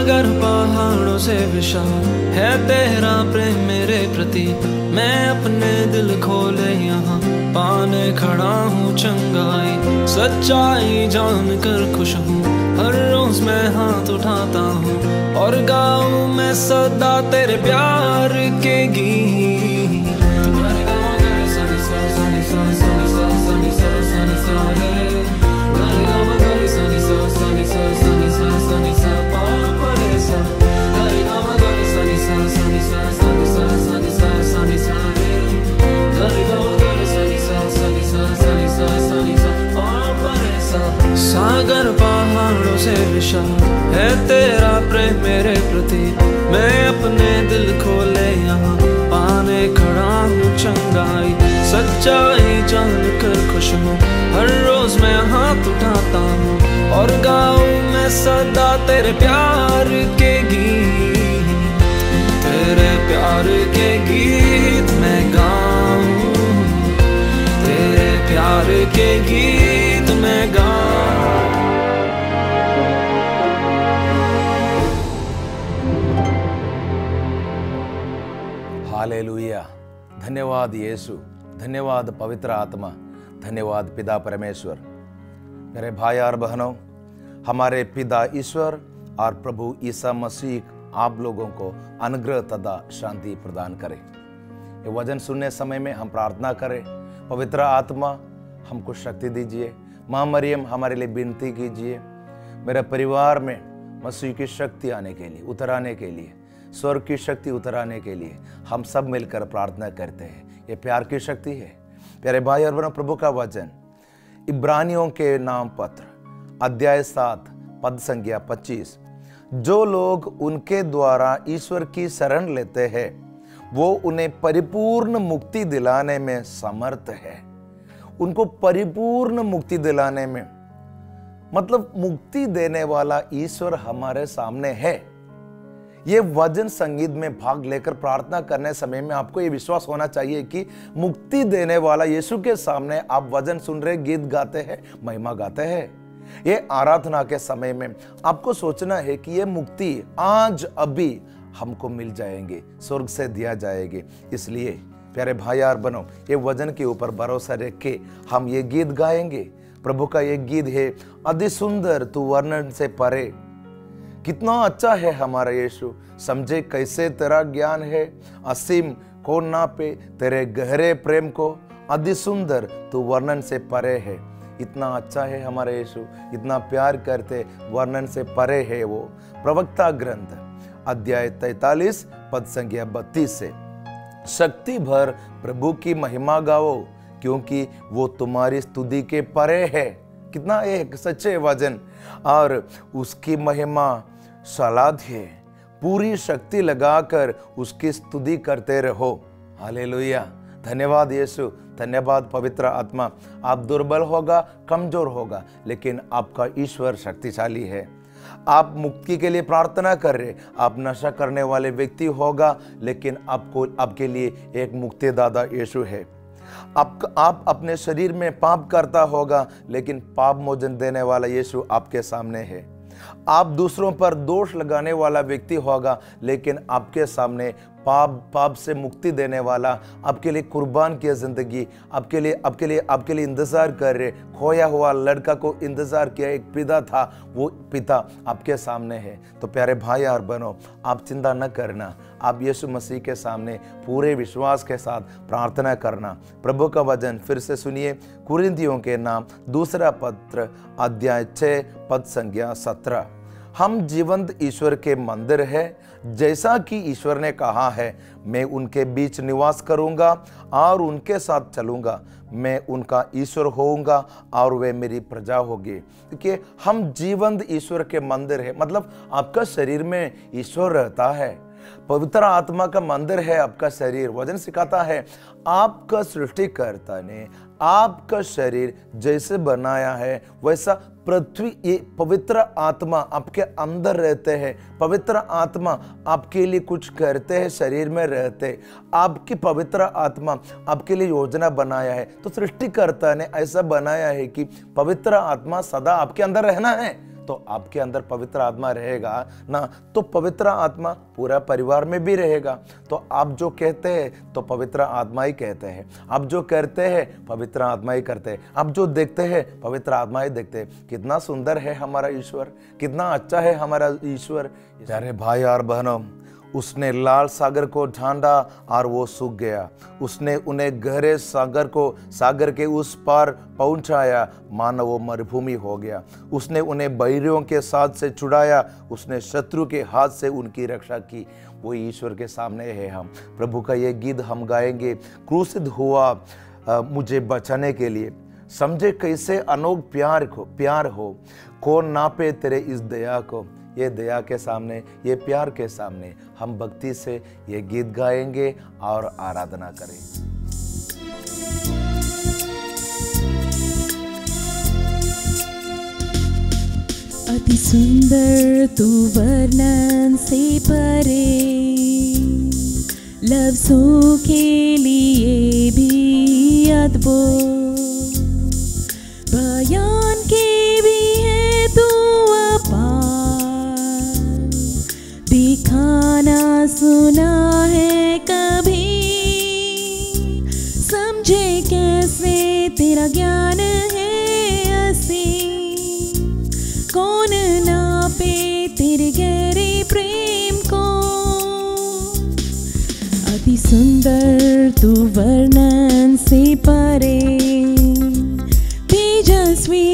सागर पहाड़ों से विशाल है तेरा प्रेम मेरे प्रति। मैं अपने दिल खोले यहाँ पाने खड़ा हूँ चंगाई। सच्चाई जान कर खुश हूँ, हर रोज मैं हाथ उठाता हूँ और गाऊँ मैं सदा तेरे प्यार के गीत। सागर पहाड़ों से विशाल है तेरा प्रेम मेरे प्रति। मैं अपने दिल खोले यहाँ पाने खड़ा हूँ चंगाई। सच्चाई जान कर खुश हूँ, हर रोज मैं हाथ उठाता हूँ और गाऊँ मैं सदा तेरे प्यार के गीत। तेरे प्यार के गीत मैं गाऊँ, तेरे प्यार के गीत मैं गाऊँ। हालेलुया। धन्यवाद यीशु, धन्यवाद पवित्र आत्मा, धन्यवाद पिता परमेश्वर। मेरे भाई और बहनों, हमारे पिता ईश्वर और प्रभु ईसा मसीह आप लोगों को अनुग्रह तथा शांति प्रदान करे। ये वचन सुनने समय में हम प्रार्थना करें, पवित्र आत्मा हमको शक्ति दीजिए। माँ मरियम हमारे लिए विनती कीजिए, मेरे परिवार में मसीह की शक्ति आने के लिए, उतराने के लिए, स्वर्ग की शक्ति उतराने के लिए हम सब मिलकर प्रार्थना करते हैं। ये प्यार की शक्ति है। प्यारे भाई और बहनों, प्रभु का वचन इब्रानियों के नाम पत्र अध्याय 7 पद संख्या 25, जो लोग उनके द्वारा ईश्वर की शरण लेते हैं वो उन्हें परिपूर्ण मुक्ति दिलाने में समर्थ है। उनको परिपूर्ण मुक्ति दिलाने में मतलब मुक्ति देने वाला ईश्वर हमारे सामने है। ये वचन संगीत में भाग लेकर प्रार्थना करने समय में आपको ये विश्वास होना चाहिए कि मुक्ति देने वाला यीशु के सामने आप वचन सुन रहे, गीत गाते हैं, महिमा गाते हैं। ये आराधना के समय में आपको सोचना है कि ये मुक्ति आज अभी हमको मिल जाएंगे, स्वर्ग से दिया जाएगी। इसलिए प्यारे भाई और बहनों, ये वचन के ऊपर भरोसा रख के हम ये गीत गाएंगे। प्रभु का ये गीत है, अति सुंदर तू वर्णन से परे। कितना अच्छा है हमारा यीशु, समझे कैसे तेरा ज्ञान है। असीम कौन नापे तेरे गहरे प्रेम को, अति सुंदर तू वर्णन से परे है। इतना अच्छा है हमारा यीशु, इतना प्यार करते, वर्णन से परे है वो। प्रवक्ता ग्रंथ अध्याय 43 पद संख्या 32 से, शक्ति भर प्रभु की महिमा गाओ क्योंकि वो तुम्हारी स्तुति के परे है। कितना एक सच्चे वचन। और उसकी महिमा सालाध्य, पूरी शक्ति लगाकर उसकी स्तुति करते रहो। हालेलुया। धन्यवाद यीशु, धन्यवाद पवित्र आत्मा। आप दुर्बल होगा, कमजोर होगा, लेकिन आपका ईश्वर शक्तिशाली है। आप मुक्ति के लिए प्रार्थना कर रहे, आप नशा करने वाले व्यक्ति होगा, लेकिन आपके लिए एक मुक्तिदाता यीशु है। आप अपने शरीर में पाप करता होगा, लेकिन पाप मोचन देने वाला यीशु आपके सामने है। आप दूसरों पर दोष लगाने वाला व्यक्ति होगा, लेकिन आपके सामने पाप से मुक्ति देने वाला, आपके लिए कुर्बान किया जिंदगी, आपके लिए इंतजार कर रहे, खोया हुआ लड़का को इंतजार किया एक पिता था, वो पिता आपके सामने है। तो प्यारे भाई और बहनों, आप चिंता न करना, आप यीशु मसीह के सामने पूरे विश्वास के साथ प्रार्थना करना। प्रभु का वचन फिर से सुनिए, कुरिन्थियों के नाम दूसरा पत्र अध्याय 6 पद संख्या 17। हम जीवंत ईश्वर के मंदिर है, जैसा कि ईश्वर ने कहा है, मैं उनके बीच निवास करूंगा और उनके साथ चलूंगा, मैं उनका ईश्वर होऊंगा और वे मेरी प्रजा होगी। देखिए, हम जीवंत ईश्वर के मंदिर है, मतलब आपका शरीर में ईश्वर रहता है, पवित्र आत्मा का मंदिर है आपका शरीर। वचन सिखाता है आपका सृष्टिकर्ता ने आपका शरीर जैसे बनाया है वैसा पृथ्वी, ये पवित्र आत्मा आपके अंदर रहते हैं। पवित्र आत्मा आपके लिए कुछ करते हैं, शरीर में रहते। आपकी पवित्र आत्मा आपके लिए योजना बनाया है। तो सृष्टिकर्ता ने ऐसा बनाया है कि पवित्र आत्मा सदा आपके अंदर रहना है। तो आपके अंदर पवित्र आत्मा रहेगा ना, तो पवित्र आत्मा पूरा परिवार में भी रहेगा। तो आप जो कहते हैं तो पवित्र आत्मा ही कहते हैं, आप जो करते हैं पवित्र आत्मा ही करते हैं, आप जो देखते हैं पवित्र आत्मा ही देखते हैं। कितना सुंदर है हमारा ईश्वर, कितना अच्छा है हमारा ईश्वर। प्यारे भाई और बहनों, उसने लाल सागर को ढांढा और वो सूख गया। उसने उन्हें गहरे सागर के उस पार पहुंचाया, मानो वो मरुभूमि हो गया। उसने उन्हें बैरियों के साथ से छुड़ाया, उसने शत्रु के हाथ से उनकी रक्षा की। वो ईश्वर के सामने है हम। प्रभु का ये गीत हम गाएंगे, क्रूसित हुआ मुझे बचाने के लिए। समझे कैसे अनोख प्यार हो, कौन नापे तेरे इस दया को। ये दया के सामने, ये प्यार के सामने हम भक्ति से ये गीत गाएंगे और आराधना करें। अति सुंदर तू वर्णन से परे, लफ्जों के लिए भी अद्भुत, बयान के भी है तू अपार, दिखाना सुना है कभी, समझे कैसे तेरा ज्ञान है असीम, कौन नापे तेरे गहरे प्रेम को। अति सुंदर तू वर्णन से परे, तेजस्वी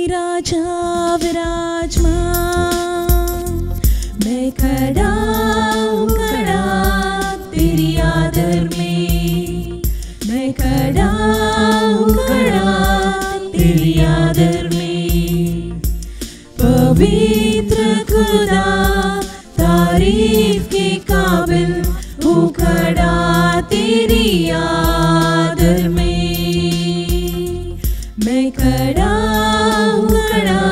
राजा विराजमान, मैं खड़ा हूँ खड़ा तेरी आदर में, मैं खड़ा हूँ खड़ा तेरी आदर में। पवित्र खुदा तारीफ के काबिल हूँ खड़ा तेरी आदर में, मैं खड़ा हूँ खड़ा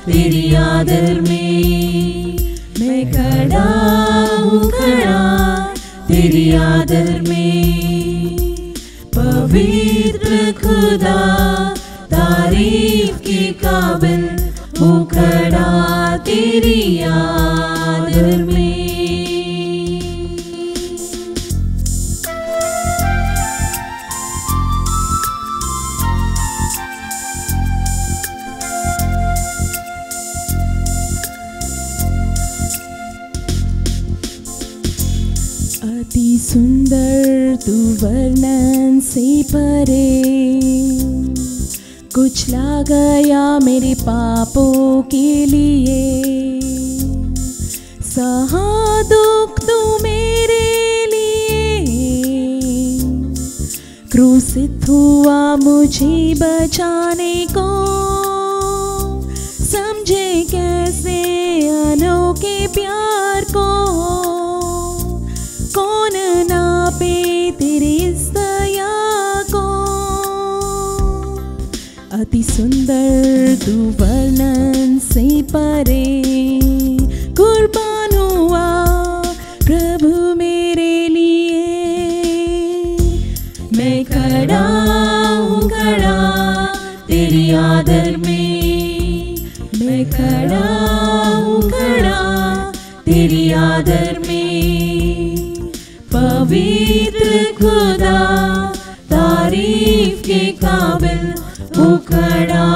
तेरी आदर में, मैं खड़ा हूँ खड़ा तेरी आदर में। पवित्र खुदा तारीफ के काबिल हूँ खड़ा तेरी आदर में। अति सुंदर तू वर्णन से परे, कुछ ला गया मेरे पापों के लिए, सहा दुख तू मेरे लिए, क्रूसित हुआ मुझे बचाने को, समझे कैसे अनोखे प्यार को, कौन नापे तेरे इस दया को। अति सुंदर तू वर्णन से परे, कुर्बान हुआ प्रभु मेरे लिए, मैं खड़ा हूँ खड़ा तेरी आदर में, मैं खड़ा हूँ खड़ा तेरी आदर में। पवित्र खुदा तारीफ के काबिल हूँ खड़ा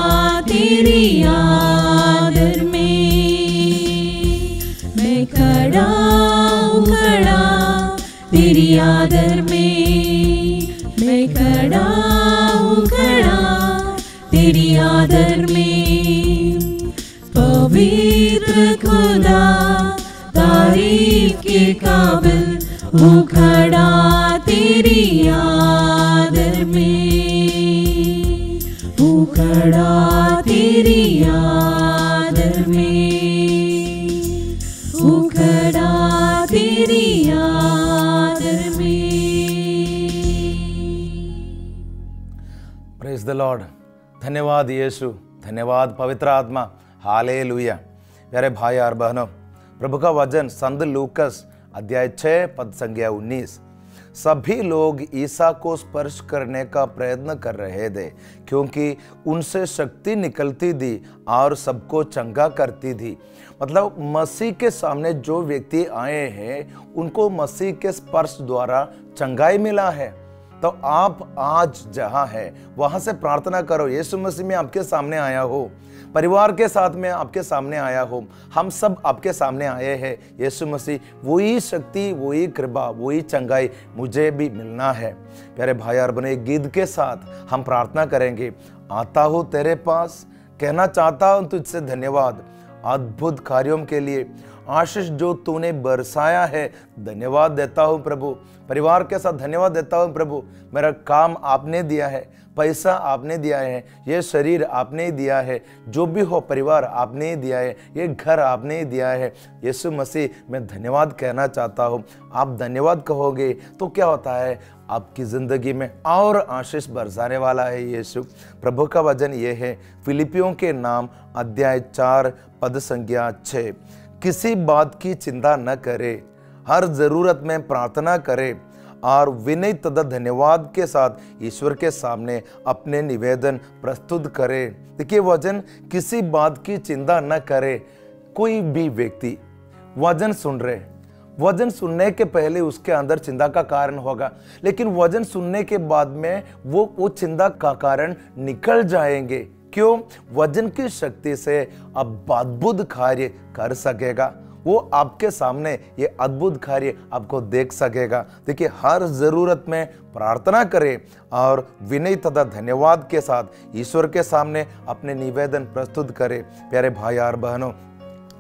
तेरी आदर में, मैं खड़ा हूँ खड़ा तेरी आदर में, मैं खड़ा हूँ खड़ा तेरी आदर में। पवित्र खुदा तारीफ के काबिल हूँ खड़ा तेरी आदर में, हूँ खड़ा तेरी आदर में, हूँ खड़ा तेरी आदर में। Praise the Lord. धन्यवाद यीशु, धन्यवाद पवित्र आत्मा। हालेलुया। प्यारे भाई और बहनों, प्रभु का वचन संत लूकस अध्याय 6 पद संख्या 19। सभी लोग ईसा को स्पर्श करने का प्रयत्न कर रहे थे, क्योंकि उनसे शक्ति निकलती थी और सबको चंगा करती थी। मतलब मसीह के सामने जो व्यक्ति आए हैं उनको मसीह के स्पर्श द्वारा चंगाई मिला है। तो आप आज जहां है वहां से प्रार्थना करो, यीशु मसीह में आपके सामने आया हो, परिवार के साथ में आपके सामने आया हो, हम सब आपके सामने आए हैं। यीशु मसीह, वही शक्ति, वही कृपा, वही चंगाई मुझे भी मिलना है। प्यारे भाई और बहनों, एक गीत के साथ हम प्रार्थना करेंगे। आता हूँ तेरे पास, कहना चाहता हूँ तुझसे धन्यवाद अद्भुत कार्यों के लिए, आशीष जो तूने बरसाया है, धन्यवाद देता हूँ प्रभु। परिवार के साथ धन्यवाद देता हूँ प्रभु, मेरा काम आपने दिया है, पैसा आपने दिया है, ये शरीर आपने दिया है, जो भी हो परिवार आपने ही दिया है, ये घर आपने ही दिया है। यीशु मसीह, मैं धन्यवाद कहना चाहता हूँ। आप धन्यवाद कहोगे तो क्या होता है, आपकी ज़िंदगी में और आशीष बरसाने वाला है यीशु। प्रभु का वचन ये है, फिलिपियों के नाम अध्याय 4 पद संख्या 6, किसी बात की चिंता न करे, हर ज़रूरत में प्रार्थना करे और विनय तथा धन्यवाद के साथ ईश्वर के सामने अपने निवेदन प्रस्तुत करे। देखिए वचन, किसी बात की चिंता न करे। कोई भी व्यक्ति वचन सुन रहे, वचन सुनने के पहले उसके अंदर चिंता का कारण होगा, लेकिन वचन सुनने के बाद में वो चिंता का कारण निकल जाएंगे। क्यों? वचन की शक्ति से अब अद्भुत कार्य कर सकेगा, वो आपके सामने ये अद्भुत कार्य आपको देख सकेगा। देखिए, हर जरूरत में प्रार्थना करें और विनय तथा धन्यवाद के साथ ईश्वर के सामने अपने निवेदन प्रस्तुत करें। प्यारे भाई और बहनों,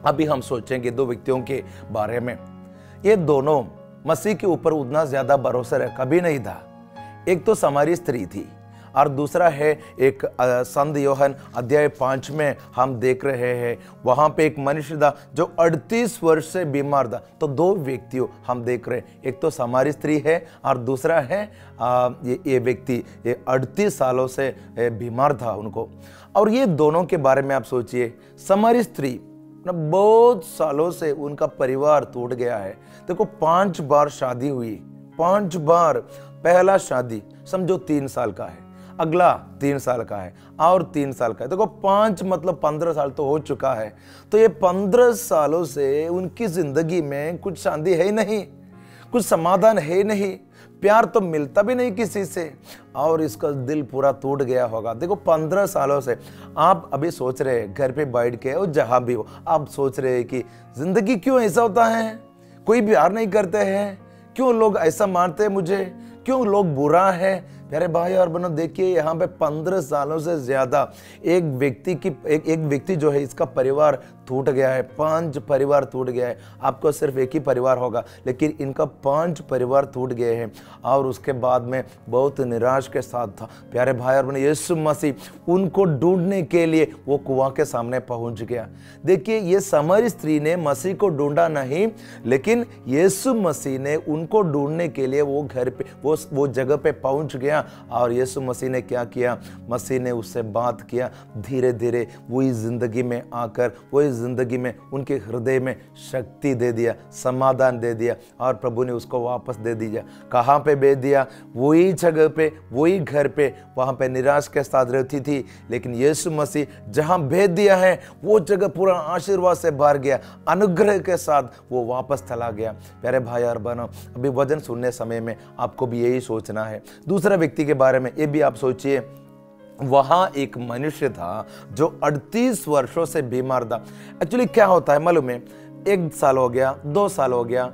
अभी हम सोचेंगे दो व्यक्तियों के बारे में। ये दोनों मसीह के ऊपर उतना ज्यादा भरोसा रखा भी नहीं था। एक तो सामरी स्त्री थी और दूसरा है एक संत यूहन्ना अध्याय 5 में हम देख रहे हैं, वहाँ पे एक मनुष्य था जो 38 वर्ष से बीमार था। तो दो व्यक्तियों हम देख रहे हैं, एक तो सामरी स्त्री है और दूसरा है ये व्यक्ति, ये 38 सालों से बीमार था उनको। और ये दोनों के बारे में आप सोचिए, सामरी स्त्री बहुत सालों से उनका परिवार टूट गया है। देखो, 5 बार शादी हुई, 5 बार। पहला शादी समझो 3 साल का है, अगला 3 साल का है और 3 साल का है। देखो 5 मतलब 15 साल तो हो चुका है। तो ये 15 सालों से उनकी जिंदगी में कुछ शांति है ही नहीं, कुछ समाधान है नहीं, प्यार तो मिलता भी नहीं किसी से, और इसका दिल पूरा टूट गया होगा। देखो 15 सालों से आप अभी सोच रहे हैं, घर पे बैठ के और जहां भी हो आप सोच रहे हैं कि जिंदगी क्यों ऐसा होता है, कोई प्यार नहीं करते हैं, क्यों लोग ऐसा मारते हैं मुझे, क्यों लोग बुरा है। प्यारे भाई और बहनों, देखिए यहाँ पे 15 सालों से ज्यादा एक व्यक्ति जो है, इसका परिवार टूट गया है, 5 परिवार टूट गया है। आपको सिर्फ एक ही परिवार होगा, लेकिन इनका 5 परिवार टूट गए हैं। और उसके बाद में बहुत निराश के साथ था। प्यारे भाई और बहनों, यीशु मसीह उनको ढूंढने के लिए वो कुआं के सामने पहुंच गया। देखिए, ये सामरी स्त्री ने मसीह को ढूंढा नहीं, लेकिन यीशु मसीह ने उनको ढूंढने के लिए वो घर पे वो जगह पे पहुंच गया। और यीशु मसीह ने क्या किया, मसीह ने उससे बात किया। धीरे धीरे वही जिंदगी में आकर, वही जिंदगी में उनके हृदय में शक्ति दे दिया, समाधान दे दिया, और प्रभु ने उसको वापस दे दिया। कहाँ पे भेज दिया? वही जगह पे, वही घर पे, वहाँ पे निराश के साथ रहती थी, लेकिन यीशु मसीह जहाँ भेज दिया है वो जगह पूरा आशीर्वाद से भर गया, अनुग्रह के साथ वो वापस चला गया। प्यारे भाई और बहनों, अभी वचन सुनने समय में आपको भी यही सोचना है। दूसरा व्यक्ति के बारे में ये भी आप सोचिए, वहां एक मनुष्य था जो 38 वर्षों से बीमार था। एक्चुअली क्या होता है मालूम है, 1 साल हो गया, 2 साल हो गया,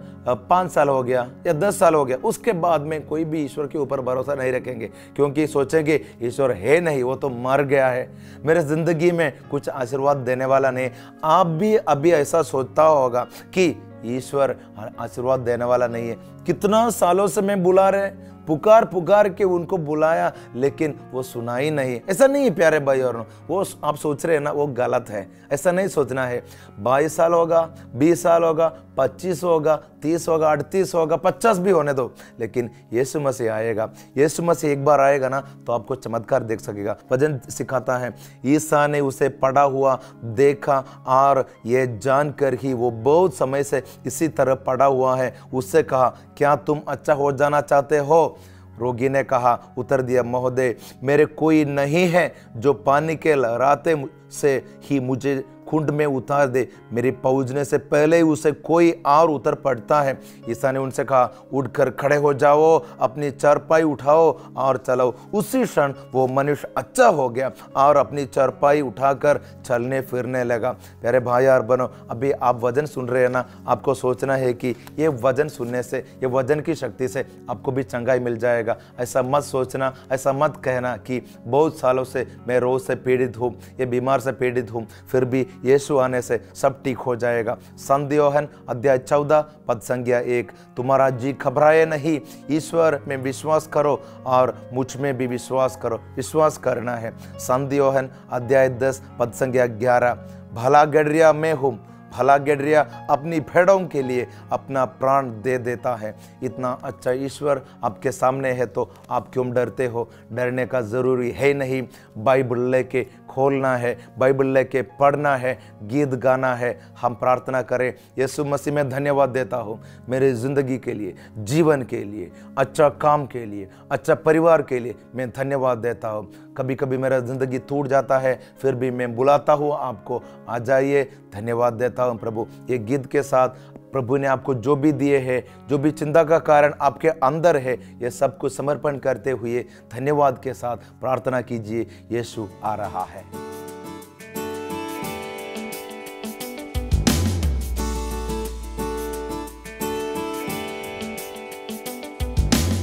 5 साल हो गया या 10 साल हो गया, उसके बाद में कोई भी ईश्वर के ऊपर भरोसा नहीं रखेंगे, क्योंकि सोचेंगे ईश्वर है नहीं, वो तो मर गया है, मेरे जिंदगी में कुछ आशीर्वाद देने वाला नहीं। आप भी अभी ऐसा सोचता होगा कि ईश्वर आशीर्वाद देने वाला नहीं है। कितना सालों से मैं बुला रहे, पुकार के उनको बुलाया, लेकिन वो सुना ही नहीं। ऐसा नहीं है प्यारे भाई और वो आप सोच रहे हैं ना, वो गलत है। ऐसा नहीं सोचना है। 22 साल होगा, 20 साल होगा, 25 होगा, 30 होगा, 38 होगा, 50 भी होने दो, लेकिन यीशु मसीह आएगा। यीशु मसीह एक बार आएगा ना, तो आपको चमत्कार देख सकेगा। वचन सिखाता है, ईसा ने उसे पड़ा हुआ देखा और ये जानकर ही वो बहुत समय से इसी तरह पड़ा हुआ है। उससे कहा, क्या तुम अच्छा हो जाना चाहते हो? रोगी ने कहा, उत्तर दिया, महोदय, मेरे कोई नहीं है जो पानी के लहराते से ही मुझे कुंड में उतार दे। मेरे पहुंचने से पहले ही उसे कोई और उतर पड़ता है। ईसा ने उनसे कहा, उठकर खड़े हो जाओ, अपनी चारपाई उठाओ और चलो। उसी क्षण वो मनुष्य अच्छा हो गया और अपनी चारपाई उठाकर चलने फिरने लगा। प्यारे भाई और बहनों, अभी आप वजन सुन रहे हैं ना, आपको सोचना है कि ये वजन सुनने से, ये वजन की शक्ति से आपको भी चंगाई मिल जाएगा। ऐसा मत सोचना, ऐसा मत कहना कि बहुत सालों से मैं रोग से पीड़ित हूँ, ये बीमार से पीड़ित हूँ, फिर भी यीशु आने से सब ठीक हो जाएगा। संत यूहन्ना अध्याय 14 पद संज्ञा 1, तुम्हारा जी घबराए नहीं, ईश्वर में विश्वास करो और मुझ में भी विश्वास करो। विश्वास करना है। संत यूहन्ना अध्याय 10 पद संज्ञा 11, भला गडरिया मैं हूँ, भला गडरिया अपनी भेड़ों के लिए अपना प्राण दे देता है। इतना अच्छा ईश्वर आपके सामने है तो आप क्यों डरते हो? डरने का ज़रूरी है नहीं। बाइबल लेके खोलना है, बाइबल लेके पढ़ना है, गीत गाना है। हम प्रार्थना करें, यीशु मसीह में धन्यवाद देता हूँ मेरे ज़िंदगी के लिए, जीवन के लिए, अच्छा काम के लिए, अच्छा परिवार के लिए मैं धन्यवाद देता हूँ। कभी कभी मेरा ज़िंदगी टूट जाता है, फिर भी मैं बुलाता हूँ आपको, आ जाइए। धन्यवाद देता हूँ प्रभु। ये गीत के साथ प्रभु ने आपको जो भी दिए हैं, जो भी चिंता का कारण आपके अंदर है, ये सब कुछ समर्पण करते हुए धन्यवाद के साथ प्रार्थना कीजिए, यीशु आ रहा है।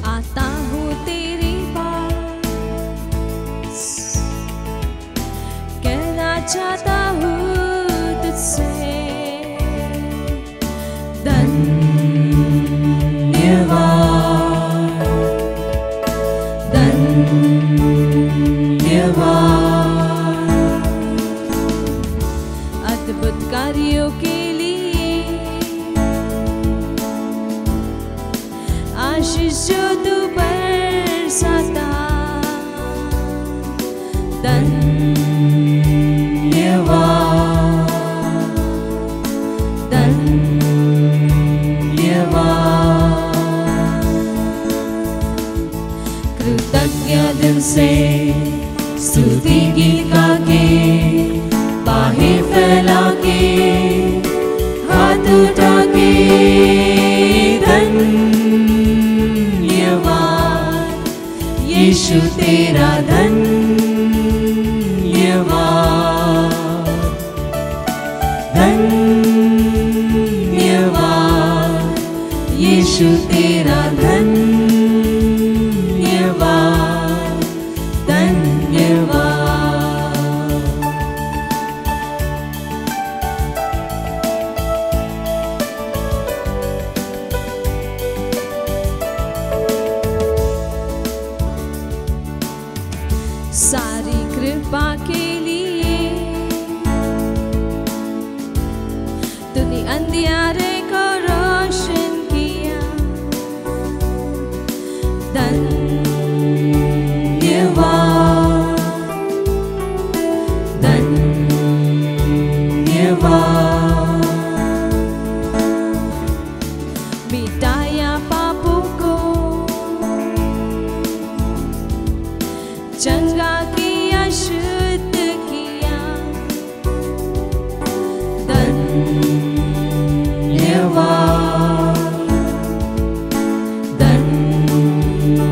आता हूँ तेरे पास, कहना चाहता हूँ तुझसे धन्यवाद, धन्यवाद अद्भुत कार्यों के लिए, आशीष जो तू बरसाता। धन्यवाद, धन्यवाद कृतज्ञ दिल से स्तुति गीत गा के, बाहें फैला के, हाथ उठा के धन्यवाद यीशु तेरा धन्यवाद, धन्यवाद यीशु तेरा धन्यवाद, धन्यवाद। सारी कृपा के लिए तूने अंधियारे को रोशन किया। धन्यवाद, धन्यवाद मिटाया पापों को, चंगा किया, शुद्ध किया। धन्यवाद, धन्यवाद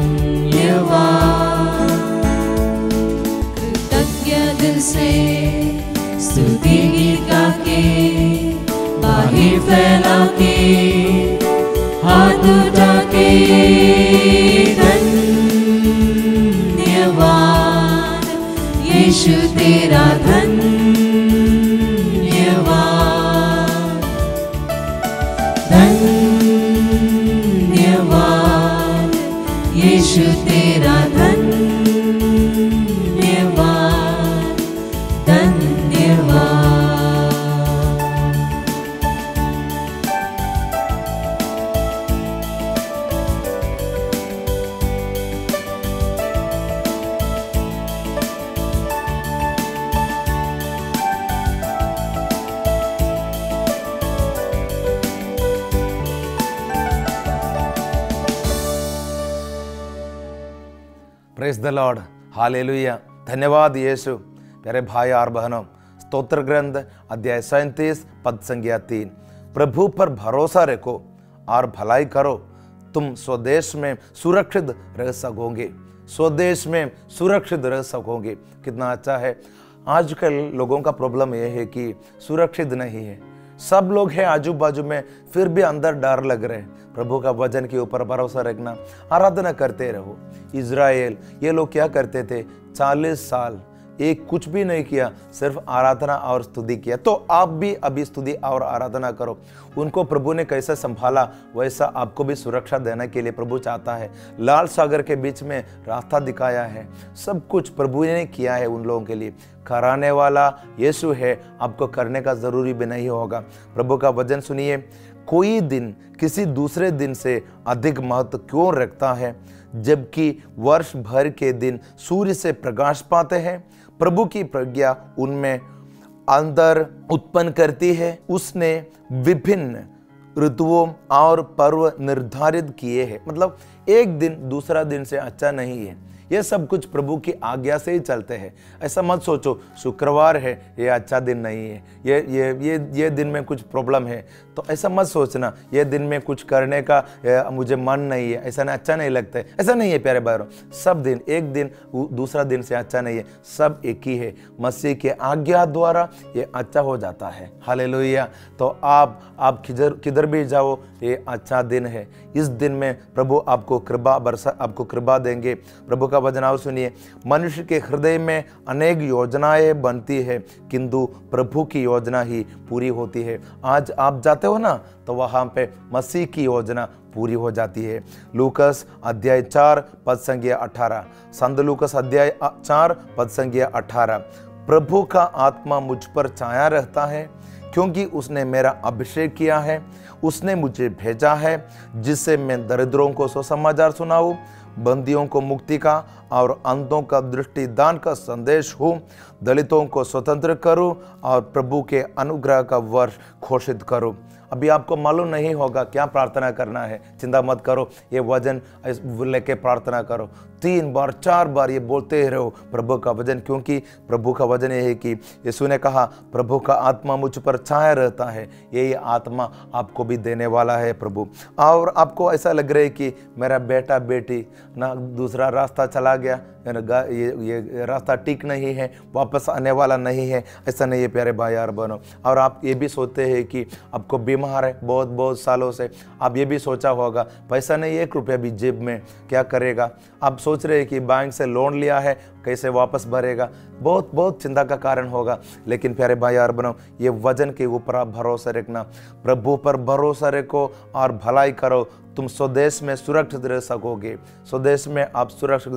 कृतज्ञ दिल से स्तुति गीत गा के, बाहें फैला के, हाथ उठा के धन्यवाद यीशु तेरा धन्यवाद, धन्यवाद यीशु तेरा धन्यवाद, धन्यवाद। Praise the Lord, hallelujah. धन्यवाद यीशु। प्यारे भाई और बहनों, स्तोत्र ग्रंथ अध्याय 37 पद संख्या 3, प्रभु पर भरोसा रखो और भलाई करो, तुम स्वदेश में सुरक्षित रह सकोगे। स्वदेश में सुरक्षित रह सकोगे। कितना अच्छा है। आजकल लोगों का प्रॉब्लम यह है कि सुरक्षित नहीं है। सब लोग हैं आजू बाजू में, फिर भी अंदर डर लग रहे हैं। प्रभु का वचन के ऊपर भरोसा रखना, आराधना करते रहो। इज़राइल ये लोग क्या करते थे? 40 साल एक कुछ भी नहीं किया, सिर्फ आराधना और स्तुति किया। तो आप भी अभी स्तुति और आराधना करो। उनको प्रभु ने कैसे संभाला, वैसा आपको भी सुरक्षा देने के लिए प्रभु चाहता है। लाल सागर के बीच में रास्ता दिखाया है, सब कुछ प्रभु ने किया है उन लोगों के लिए। कराने वाला यीशु है, आपको करने का जरूरी भी नहीं होगा। प्रभु का वचन सुनिए, कोई दिन किसी दूसरे दिन से अधिक महत्व क्यों रखता है, जबकि वर्ष भर के दिन सूर्य से प्रकाश पाते हैं। प्रभु की प्रज्ञा उनमें अंदर उत्पन्न करती है। उसने विभिन्न ऋतुओं और पर्व निर्धारित किए हैं। मतलब एक दिन दूसरा दिन से अच्छा नहीं है। ये सब कुछ प्रभु की आज्ञा से ही चलते हैं। ऐसा मत सोचो शुक्रवार है ये अच्छा दिन नहीं है, ये दिन में कुछ प्रॉब्लम है, तो ऐसा मत सोचना ये दिन में कुछ करने का मुझे मन नहीं है, ऐसा अच्छा नहीं लगता है। ऐसा नहीं है प्यारे भाइयों, सब दिन एक दिन दूसरा दिन से अच्छा नहीं है, सब एक ही है। मसीह के आज्ञा द्वारा ये अच्छा हो जाता है। हालेलुया। तो आप किधर भी जाओ, ये अच्छा दिन है। इस दिन में प्रभु आपको कृपा देंगे। प्रभु का वचन आओ सुनिए, मनुष्य के हृदय में अनेक योजनाएं बनती है, किंतु प्रभु की योजना ही पूरी होती है। आज आप जाते हो ना, तो वहां पे मसीह की योजना पूरी हो जाती है। लूकस अध्याय 4 पद संख्या 18, संत लूकस अध्याय 4 पद संख्या 18, प्रभु का आत्मा मुझ पर छाया रहता है, क्योंकि उसने मेरा अभिषेक किया है। उसने मुझे भेजा है जिससे मैं दरिद्रों को सुसमाचार सुनाऊं, बंदियों को मुक्ति का और अंधों का दृष्टिदान का संदेश हूँ, दलितों को स्वतंत्र करूँ और प्रभु के अनुग्रह का वर्ष घोषित करूँ। अभी आपको मालूम नहीं होगा क्या प्रार्थना करना है, चिंता मत करो, ये वचन लेके प्रार्थना करो। 3 बार 4 बार ये बोलते ही रहो प्रभु का वचन, क्योंकि प्रभु का वचन ये है कि यीशु ने कहा प्रभु का आत्मा मुझ पर छाया रहता है। यही आत्मा आपको भी देने वाला है प्रभु। और आपको ऐसा लग रहा है कि मेरा बेटा बेटी ना दूसरा रास्ता चला गया, ये रास्ता ठीक नहीं है, वापस आने वाला नहीं है, ऐसा नहीं है प्यारे भाई और बहनों। और आप ये भी सोचते हैं कि आपको बीमार है बहुत सालों से, आप ये भी सोचा होगा पैसा नहीं 1 रुपया भी जेब में, क्या करेगा। आप सोच रहे हैं कि बैंक से लोन लिया है, कैसे वापस भरेगा, बहुत चिंता का कारण होगा। लेकिन प्यारे भाई और बहनों, ये वचन के ऊपर आप भरोसा रखना, प्रभु पर भरोसा रखो और भलाई करो, तुम स्वदेश में सुरक्षित रह सकोगे। स्वदेश में आप सुरक्षित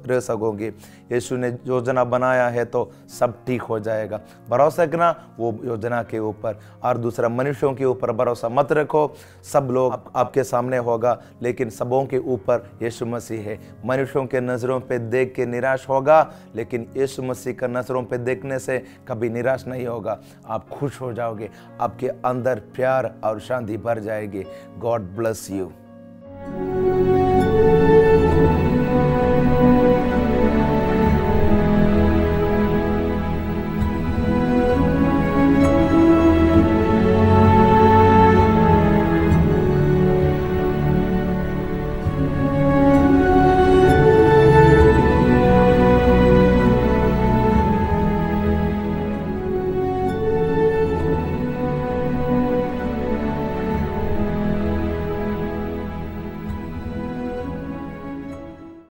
रह सकोगे। यीशु ने योजना बनाया है तो सब ठीक हो जाएगा। भरोसा रखना वो योजना के ऊपर, और दूसरा मनुष्यों के ऊपर भरोसा मत रखो। सब लोग आपके सामने होगा, लेकिन सबों के ऊपर यीशु मसीह है। मनुष्यों के नज़रों पे देख के निराश होगा, लेकिन यीशु मसीह का नज़रों पे देखने से कभी निराश नहीं होगा। आप खुश हो जाओगे, आपके अंदर प्यार और शांति भर जाएगी। God bless you.